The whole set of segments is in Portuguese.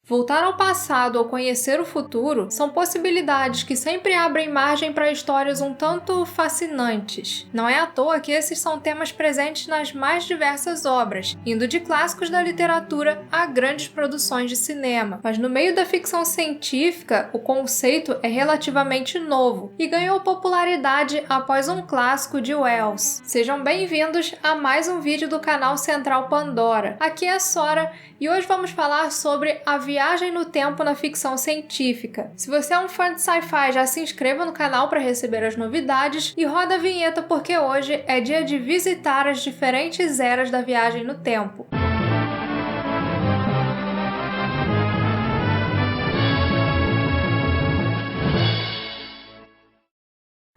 Voltar ao passado ou conhecer o futuro são possibilidades que sempre abrem margem para histórias um tanto fascinantes. Não é à toa que esses são temas presentes nas mais diversas obras, indo de clássicos da literatura a grandes produções de cinema. Mas no meio da ficção científica, o conceito é relativamente novo e ganhou popularidade após um clássico de Wells. Sejam bem-vindos a mais um vídeo do canal Central Pandora. Aqui é a Sora e hoje vamos falar sobre a viagem no tempo na ficção científica. Se você é um fã de sci-fi, já se inscreva no canal para receber as novidades e roda a vinheta porque hoje é dia de visitar as diferentes eras da viagem no tempo.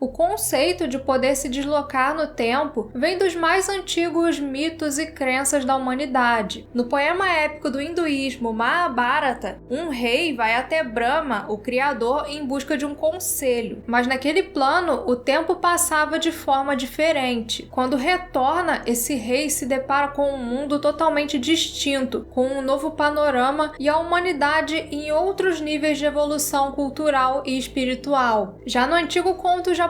O conceito de poder se deslocar no tempo vem dos mais antigos mitos e crenças da humanidade. No poema épico do hinduísmo Mahabharata, um rei vai até Brahma, o criador, em busca de um conselho. Mas naquele plano, o tempo passava de forma diferente. Quando retorna, esse rei se depara com um mundo totalmente distinto, com um novo panorama e a humanidade em outros níveis de evolução cultural e espiritual. Já no antigo conto japonês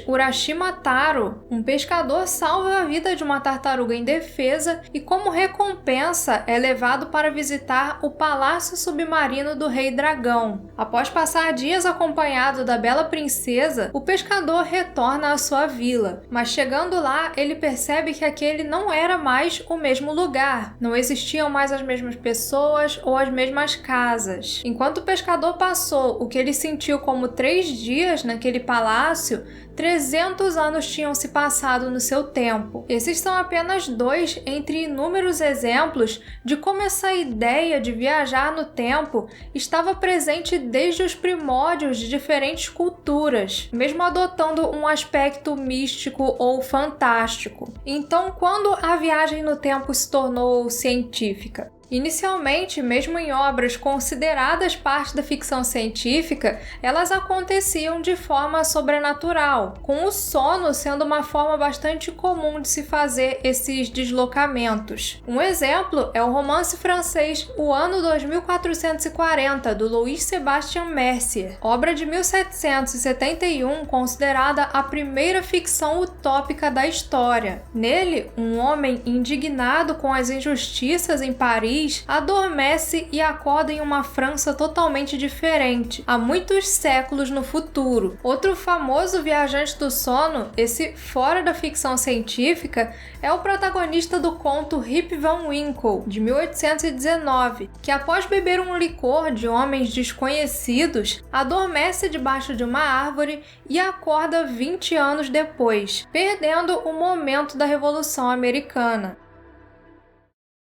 Urashima Taro, um pescador salva a vida de uma tartaruga indefesa e, como recompensa, é levado para visitar o palácio submarino do Rei Dragão. Após passar dias acompanhado da bela princesa, o pescador retorna à sua vila, mas chegando lá, ele percebe que aquele não era mais o mesmo lugar, não existiam mais as mesmas pessoas ou as mesmas casas. Enquanto o pescador passou o que ele sentiu como 3 dias naquele palácio, 300 anos tinham se passado no seu tempo. Esses são apenas 2 entre inúmeros exemplos de como essa ideia de viajar no tempo estava presente desde os primórdios de diferentes culturas, mesmo adotando um aspecto místico ou fantástico. Então, quando a viagem no tempo se tornou científica? Inicialmente, mesmo em obras consideradas parte da ficção científica, elas aconteciam de forma sobrenatural, com o sono sendo uma forma bastante comum de se fazer esses deslocamentos. Um exemplo é o romance francês O Ano 2440, do Louis Sébastien Mercier, obra de 1771, considerada a primeira ficção utópica da história. Nele, um homem indignado com as injustiças em Paris adormece e acorda em uma França totalmente diferente, há muitos séculos no futuro. Outro famoso viajante do sono, esse fora da ficção científica, é o protagonista do conto Rip Van Winkle, de 1819, que após beber um licor de homens desconhecidos, adormece debaixo de uma árvore e acorda 20 anos depois, perdendo o momento da Revolução Americana.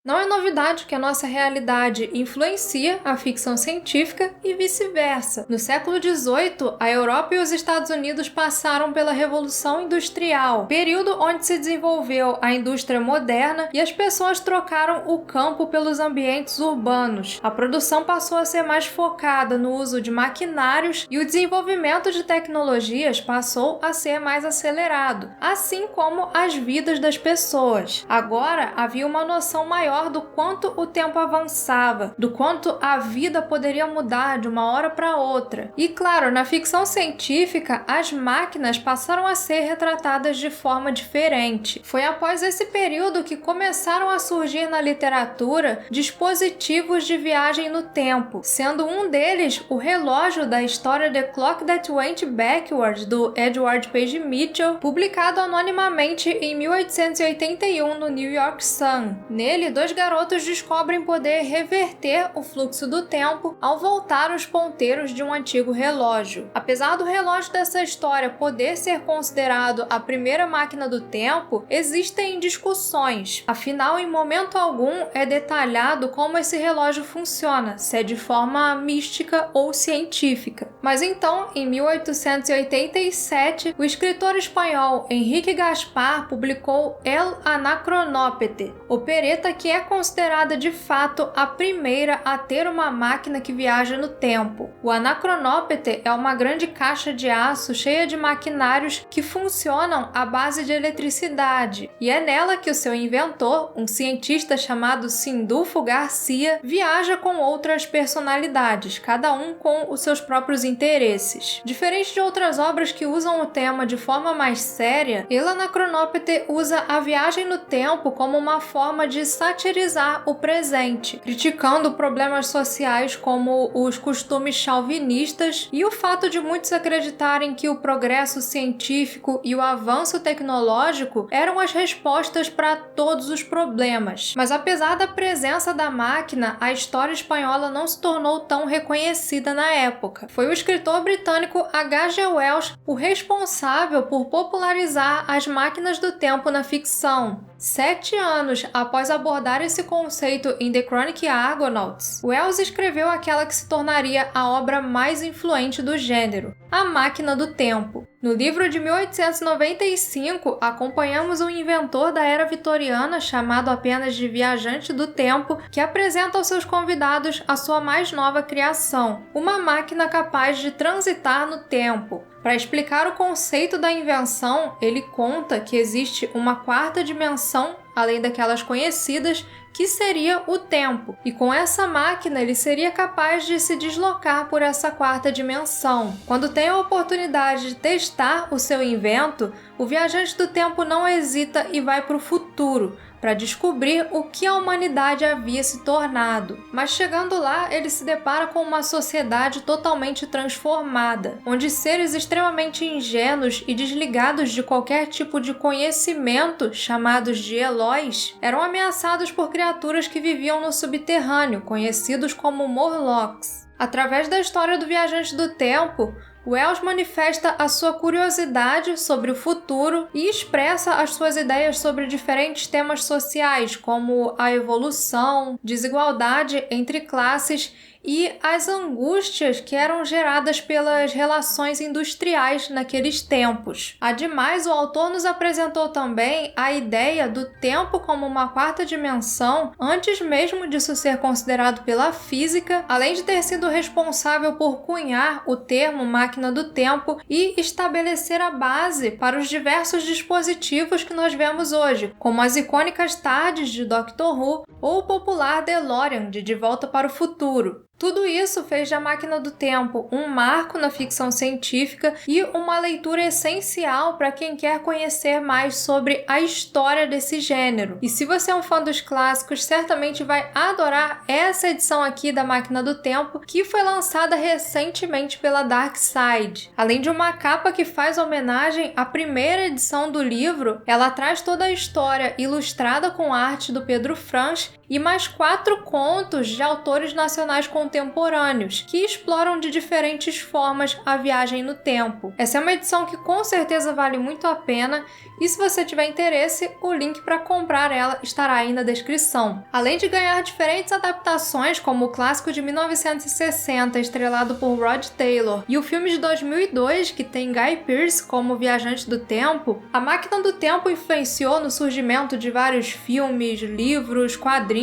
Não é novidade que a nossa realidade influencia a ficção científica e vice-versa. No século XVIII, a Europa e os Estados Unidos passaram pela Revolução Industrial, período onde se desenvolveu a indústria moderna e as pessoas trocaram o campo pelos ambientes urbanos. A produção passou a ser mais focada no uso de maquinários e o desenvolvimento de tecnologias passou a ser mais acelerado, assim como as vidas das pessoas. Agora, havia uma noção maior do quanto o tempo avançava, do quanto a vida poderia mudar de uma hora para outra. E claro, na ficção científica, as máquinas passaram a ser retratadas de forma diferente. Foi após esse período que começaram a surgir na literatura dispositivos de viagem no tempo, sendo um deles o relógio da história The Clock That Went Backward, do Edward Page Mitchell, publicado anonimamente em 1881 no New York Sun. Nele, 2 garotos descobrem poder reverter o fluxo do tempo ao voltar os ponteiros de um antigo relógio. Apesar do relógio dessa história poder ser considerado a primeira máquina do tempo, existem discussões. Afinal, em momento algum é detalhado como esse relógio funciona, se é de forma mística ou científica. Mas então, em 1887, o escritor espanhol Enrique Gaspar publicou El Anacronópete, opereta que é considerada de fato a primeira a ter uma máquina que viaja no tempo. O Anacronópete é uma grande caixa de aço cheia de maquinários que funcionam à base de eletricidade, e é nela que o seu inventor, um cientista chamado Sindulfo Garcia, viaja com outras personalidades, cada um com os seus próprios interesses. Diferente de outras obras que usam o tema de forma mais séria, El Anacronópete usa a viagem no tempo como uma forma de satirizar o presente, criticando problemas sociais como os costumes chauvinistas e o fato de muitos acreditarem que o progresso científico e o avanço tecnológico eram as respostas para todos os problemas. Mas apesar da presença da máquina, a história espanhola não se tornou tão reconhecida na época. Foi o escritor britânico H.G. Wells o responsável por popularizar as máquinas do tempo na ficção. 7 anos após abordar esse conceito em The Chronic Argonauts, Wells escreveu aquela que se tornaria a obra mais influente do gênero, A Máquina do Tempo. No livro de 1895, acompanhamos um inventor da era vitoriana chamado apenas de Viajante do Tempo, que apresenta aos seus convidados a sua mais nova criação, uma máquina capaz de transitar no tempo. Para explicar o conceito da invenção, ele conta que existe uma quarta dimensão, além daquelas conhecidas, que seria o tempo. E com essa máquina ele seria capaz de se deslocar por essa quarta dimensão. Quando tem a oportunidade de testar o seu invento, o viajante do tempo não hesita e vai para o futuro, para descobrir o que a humanidade havia se tornado. Mas chegando lá, ele se depara com uma sociedade totalmente transformada, onde seres extremamente ingênuos e desligados de qualquer tipo de conhecimento, chamados de Elóis, eram ameaçados por criaturas que viviam no subterrâneo, conhecidos como Morlocks. Através da história do viajante do tempo, Wells manifesta a sua curiosidade sobre o futuro e expressa as suas ideias sobre diferentes temas sociais, como a evolução, desigualdade entre classes e as angústias que eram geradas pelas relações industriais naqueles tempos. Ademais, o autor nos apresentou também a ideia do tempo como uma quarta dimensão, antes mesmo disso ser considerado pela física, além de ter sido responsável por cunhar o termo máquina do tempo e estabelecer a base para os diversos dispositivos que nós vemos hoje, como as icônicas tardes de Doctor Who ou o popular DeLorean de Volta para o Futuro. Tudo isso fez da Máquina do Tempo um marco na ficção científica e uma leitura essencial para quem quer conhecer mais sobre a história desse gênero. E se você é um fã dos clássicos, certamente vai adorar essa edição aqui da Máquina do Tempo, que foi lançada recentemente pela Dark Side. Além de uma capa que faz homenagem à primeira edição do livro, ela traz toda a história ilustrada com arte do Pedro Franz e mais 4 contos de autores nacionais contemporâneos, que exploram de diferentes formas a viagem no tempo. Essa é uma edição que com certeza vale muito a pena, e se você tiver interesse, o link para comprar ela estará aí na descrição. Além de ganhar diferentes adaptações, como o clássico de 1960, estrelado por Rod Taylor, e o filme de 2002, que tem Guy Pearce como viajante do tempo, A Máquina do Tempo influenciou no surgimento de vários filmes, livros, quadrinhos,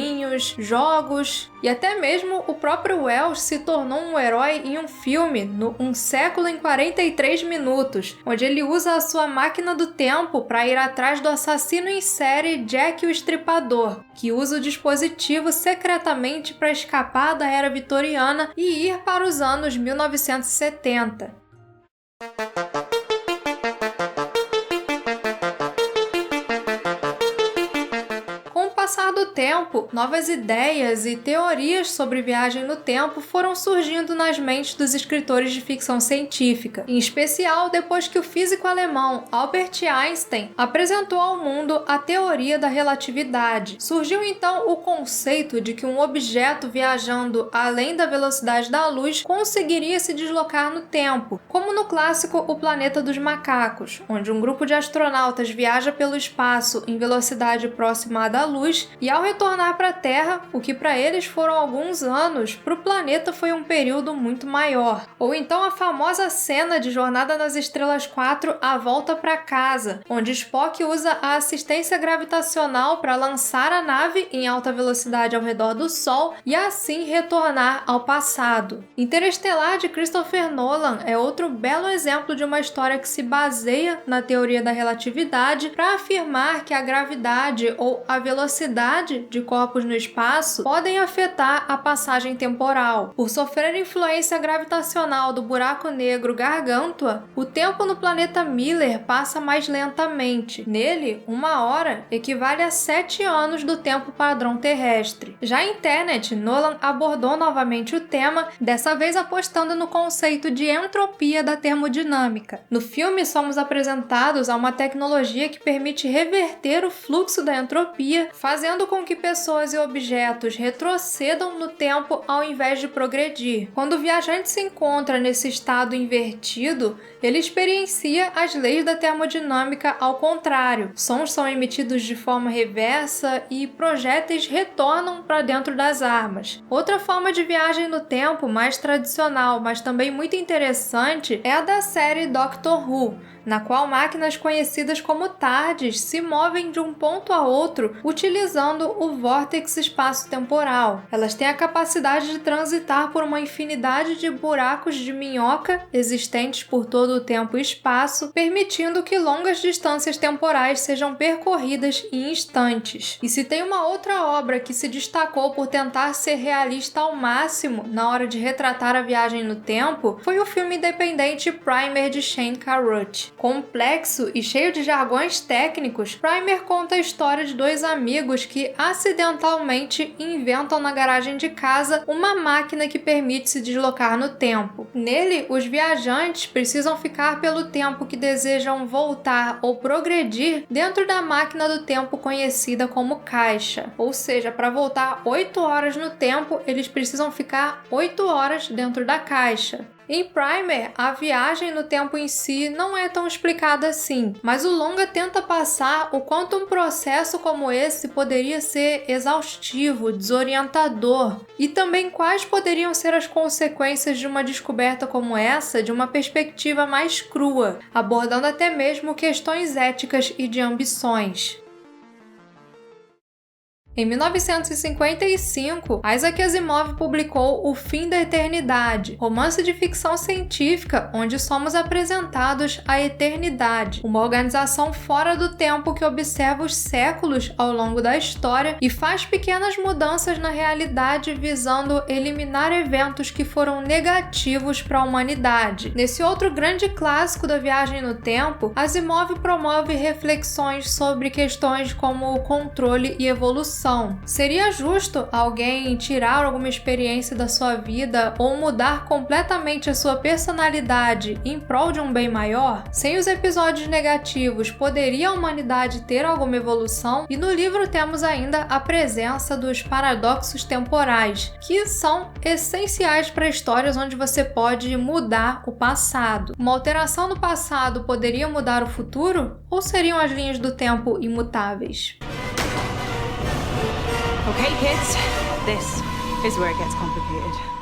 jogos, e até mesmo o próprio Wells se tornou um herói em um filme, no Um Século em 43 Minutos, onde ele usa a sua máquina do tempo para ir atrás do assassino em série Jack o Estripador, que usa o dispositivo secretamente para escapar da era vitoriana e ir para os anos 1970. Passar do tempo, novas ideias e teorias sobre viagem no tempo foram surgindo nas mentes dos escritores de ficção científica, em especial depois que o físico alemão Albert Einstein apresentou ao mundo a teoria da relatividade. Surgiu então o conceito de que um objeto viajando além da velocidade da luz conseguiria se deslocar no tempo, como no clássico O Planeta dos Macacos, onde um grupo de astronautas viaja pelo espaço em velocidade próxima à da luz e ao retornar para a Terra, o que para eles foram alguns anos, para o planeta foi um período muito maior. Ou então a famosa cena de Jornada nas Estrelas 4, A Volta para Casa, onde Spock usa a assistência gravitacional para lançar a nave em alta velocidade ao redor do Sol e assim retornar ao passado. Interestelar, de Christopher Nolan, é outro belo exemplo de uma história que se baseia na teoria da relatividade para afirmar que a gravidade ou a velocidade de corpos no espaço podem afetar a passagem temporal. Por sofrer influência gravitacional do buraco negro Gargantua, o tempo no planeta Miller passa mais lentamente. Nele, 1 hora equivale a 7 anos do tempo padrão terrestre. Já em Tenet, Nolan abordou novamente o tema, dessa vez apostando no conceito de entropia da termodinâmica. No filme, somos apresentados a uma tecnologia que permite reverter o fluxo da entropia, fazendo com que pessoas e objetos retrocedam no tempo ao invés de progredir. Quando o viajante se encontra nesse estado invertido, ele experiencia as leis da termodinâmica ao contrário. Sons são emitidos de forma reversa e projéteis retornam para dentro das armas. Outra forma de viagem no tempo, mais tradicional, mas também muito interessante, é a da série Doctor Who, na qual máquinas conhecidas como TARDIS se movem de um ponto a outro utilizando o vórtice espaço-temporal. Elas têm a capacidade de transitar por uma infinidade de buracos de minhoca existentes por todo o tempo e espaço, permitindo que longas distâncias temporais sejam percorridas em instantes. E se tem uma outra obra que se destacou por tentar ser realista ao máximo na hora de retratar a viagem no tempo, foi o filme independente Primer, de Shane Carruth. Complexo e cheio de jargões técnicos, Primer conta a história de dois amigos que acidentalmente inventam na garagem de casa uma máquina que permite se deslocar no tempo. Nele, os viajantes precisam ficar pelo tempo que desejam voltar ou progredir dentro da máquina do tempo conhecida como caixa. Ou seja, para voltar 8 horas no tempo, eles precisam ficar 8 horas dentro da caixa. Em Primer, a viagem no tempo em si não é tão explicada assim, mas o longa tenta passar o quanto um processo como esse poderia ser exaustivo, desorientador, e também quais poderiam ser as consequências de uma descoberta como essa de uma perspectiva mais crua, abordando até mesmo questões éticas e de ambições. Em 1955, Isaac Asimov publicou O Fim da Eternidade, romance de ficção científica onde somos apresentados à eternidade, uma organização fora do tempo que observa os séculos ao longo da história e faz pequenas mudanças na realidade visando eliminar eventos que foram negativos para a humanidade. Nesse outro grande clássico da viagem no tempo, Asimov promove reflexões sobre questões como controle e evolução. Seria justo alguém tirar alguma experiência da sua vida ou mudar completamente a sua personalidade em prol de um bem maior? Sem os episódios negativos, poderia a humanidade ter alguma evolução? E no livro temos ainda a presença dos paradoxos temporais, que são essenciais para histórias onde você pode mudar o passado. Uma alteração no passado poderia mudar o futuro? Ou seriam as linhas do tempo imutáveis? Okay, kids, this is where it gets complicated.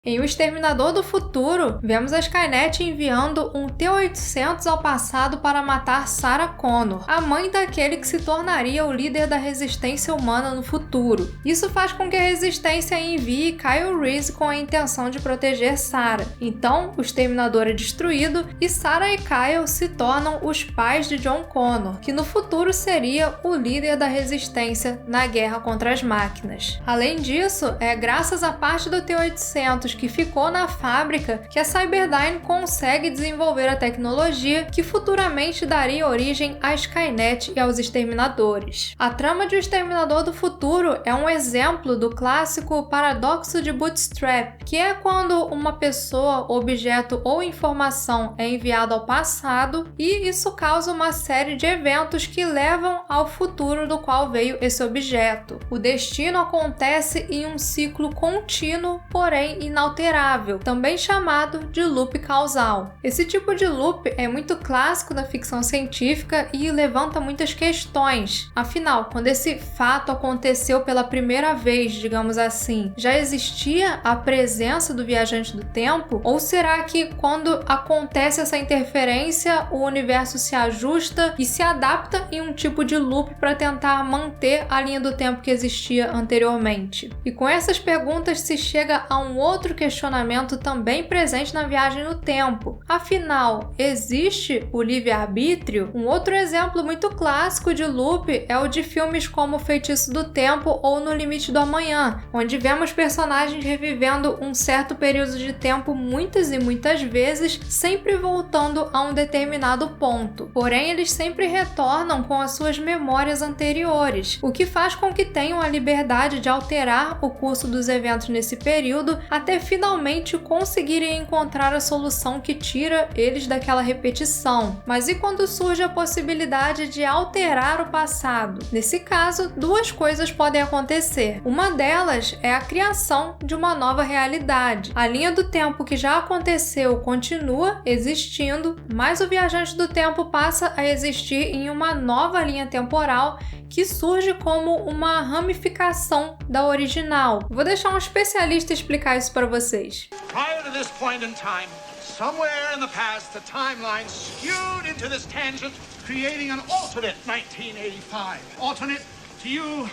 Em O Exterminador do Futuro, vemos a Skynet enviando um T-800 ao passado para matar Sarah Connor, a mãe daquele que se tornaria o líder da resistência humana no futuro. Isso faz com que a resistência envie Kyle Reese com a intenção de proteger Sarah. Então, o Exterminador é destruído e Sarah e Kyle se tornam os pais de John Connor, que no futuro seria o líder da resistência na guerra contra as máquinas. Além disso, é graças à parte do T-800 que ficou na fábrica que a Cyberdyne consegue desenvolver a tecnologia que futuramente daria origem à Skynet e aos Exterminadores. A trama de O Exterminador do Futuro é um exemplo do clássico paradoxo de Bootstrap, que é quando uma pessoa, objeto ou informação é enviado ao passado e isso causa uma série de eventos que levam ao futuro do qual veio esse objeto. O destino acontece em um ciclo contínuo, porém inalcançável. inalterável, também chamado de loop causal. Esse tipo de loop é muito clássico da ficção científica e levanta muitas questões. Afinal, quando esse fato aconteceu pela primeira vez, digamos assim, já existia a presença do viajante do tempo? Ou será que quando acontece essa interferência, o universo se ajusta e se adapta em um tipo de loop para tentar manter a linha do tempo que existia anteriormente? E com essas perguntas se chega a um outro questionamento também presente na viagem no tempo. Afinal, existe o livre-arbítrio? Um outro exemplo muito clássico de loop é o de filmes como O Feitiço do Tempo ou No Limite do Amanhã, onde vemos personagens revivendo um certo período de tempo muitas e muitas vezes, sempre voltando a um determinado ponto. Porém, eles sempre retornam com as suas memórias anteriores, o que faz com que tenham a liberdade de alterar o curso dos eventos nesse período até finalmente conseguirem encontrar a solução que tira eles daquela repetição. Mas e quando surge a possibilidade de alterar o passado? Nesse caso, duas coisas podem acontecer. Uma delas é a criação de uma nova realidade. A linha do tempo que já aconteceu continua existindo, mas o viajante do tempo passa a existir em uma nova linha temporal que surge como uma ramificação da original. Vou deixar um especialista explicar isso para vocês. Prior to this point in time, somewhere in the past, the timeline skewed into this tangent, creating an alternate 1985. Alternate to you,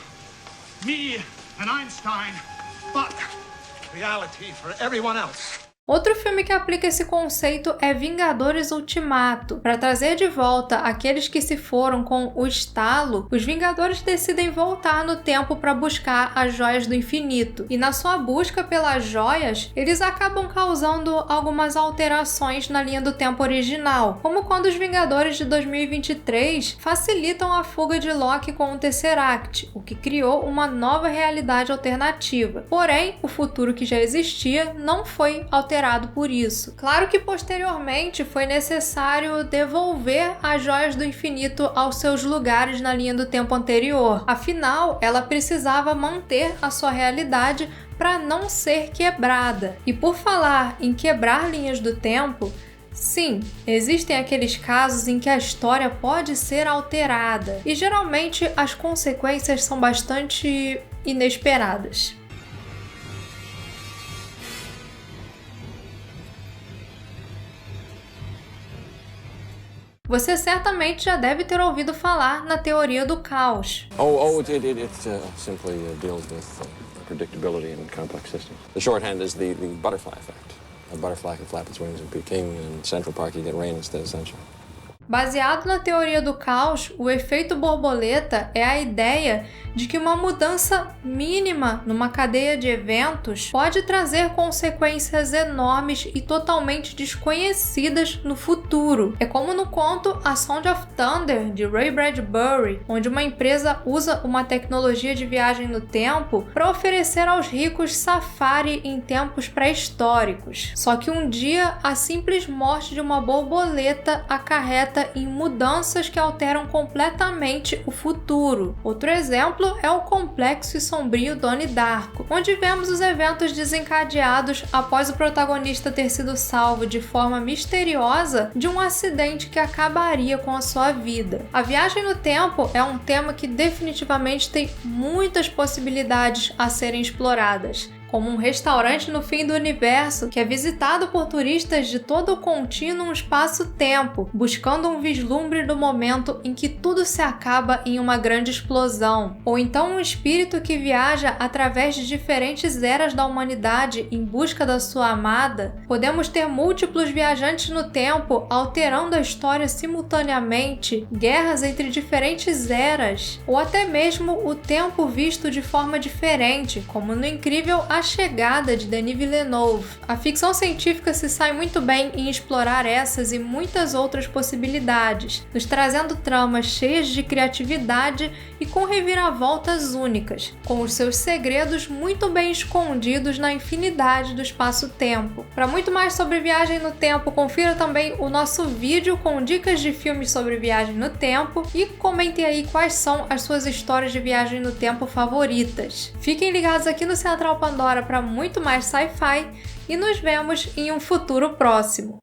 me, and Einstein, but reality for everyone else. Outro filme que aplica esse conceito é Vingadores Ultimato. Para trazer de volta aqueles que se foram com o estalo, os Vingadores decidem voltar no tempo para buscar as joias do infinito. E na sua busca pelas joias, eles acabam causando algumas alterações na linha do tempo original, como quando os Vingadores de 2023 facilitam a fuga de Loki com o Tesseract, o que criou uma nova realidade alternativa. Porém, o futuro que já existia não foi alterado por isso. Claro que posteriormente foi necessário devolver as joias do infinito aos seus lugares na linha do tempo anterior. Afinal, ela precisava manter a sua realidade para não ser quebrada. E por falar em quebrar linhas do tempo, sim, existem aqueles casos em que a história pode ser alterada e geralmente as consequências são bastante inesperadas. Você certamente já deve ter ouvido falar na teoria do caos. It simply deals with predictability in complex systems. The shorthand is the butterfly effect. A butterfly can flap its wings in Peking, and in Central Park you get rain instead of sunshine. Baseado na teoria do caos, o efeito borboleta é a ideia de que uma mudança mínima numa cadeia de eventos pode trazer consequências enormes e totalmente desconhecidas no futuro. É como no conto A Sound of Thunder, de Ray Bradbury, onde uma empresa usa uma tecnologia de viagem no tempo para oferecer aos ricos safari em tempos pré-históricos. Só que um dia, a simples morte de uma borboleta acarreta em mudanças que alteram completamente o futuro. Outro exemplo é o complexo e sombrio Donnie Darko, onde vemos os eventos desencadeados após o protagonista ter sido salvo de forma misteriosa de um acidente que acabaria com a sua vida. A viagem no tempo é um tema que definitivamente tem muitas possibilidades a serem exploradas, como um restaurante no fim do universo que é visitado por turistas de todo o contínuo espaço-tempo, buscando um vislumbre do momento em que tudo se acaba em uma grande explosão. Ou então um espírito que viaja através de diferentes eras da humanidade em busca da sua amada. Podemos ter múltiplos viajantes no tempo alterando a história simultaneamente, guerras entre diferentes eras, ou até mesmo o tempo visto de forma diferente, como no incrível A Chegada, de Denis Villeneuve. A ficção científica se sai muito bem em explorar essas e muitas outras possibilidades, nos trazendo tramas cheias de criatividade e com reviravoltas únicas, com os seus segredos muito bem escondidos na infinidade do espaço-tempo. Para muito mais sobre viagem no tempo, confira também o nosso vídeo com dicas de filmes sobre viagem no tempo e comentem aí quais são as suas histórias de viagem no tempo favoritas. Fiquem ligados aqui no Central Pandora agora para muito mais sci-fi e nos vemos em um futuro próximo.